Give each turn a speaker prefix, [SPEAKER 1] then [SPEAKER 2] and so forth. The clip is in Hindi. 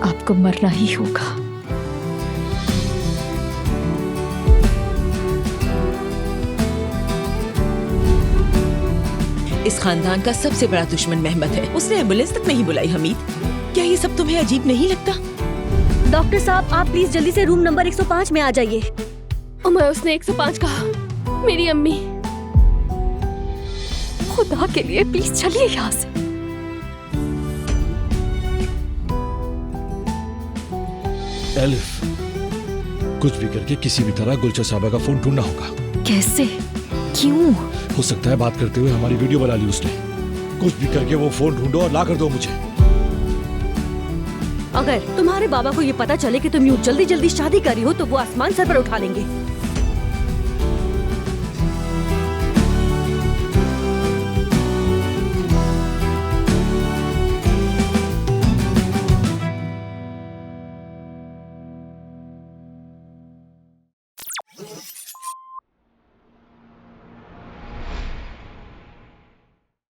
[SPEAKER 1] आपको मरना ही होगा।
[SPEAKER 2] इस खानदान का सबसे बड़ा दुश्मन मेहमत है। उसने एम्बुलेंस तक नहीं बुलाई। हमीद, क्या ये सब तुम्हें अजीब नहीं लगता?
[SPEAKER 3] डॉक्टर साहब, आप प्लीज जल्दी से रूम नंबर 105 में आ जाइए।
[SPEAKER 4] उमर, उसने 105 कहा। मेरी अम्मी, खुदा के लिए प्लीज चलिए यहाँ से।
[SPEAKER 5] एलिफ, कुछ भी करके किसी भी तरह गुलशन साहबा का फोन ढूंढना होगा।
[SPEAKER 1] कैसे? क्यों?
[SPEAKER 5] हो सकता है बात करते हुए हमारी वीडियो बना ली उसने। कुछ भी करके वो फोन ढूंढो और ला कर दो मुझे।
[SPEAKER 3] अगर तुम्हारे बाबा को ये पता चले कि तुम यूं जल्दी जल्दी शादी कर रही हो तो वो आसमान सर पर उठा लेंगे।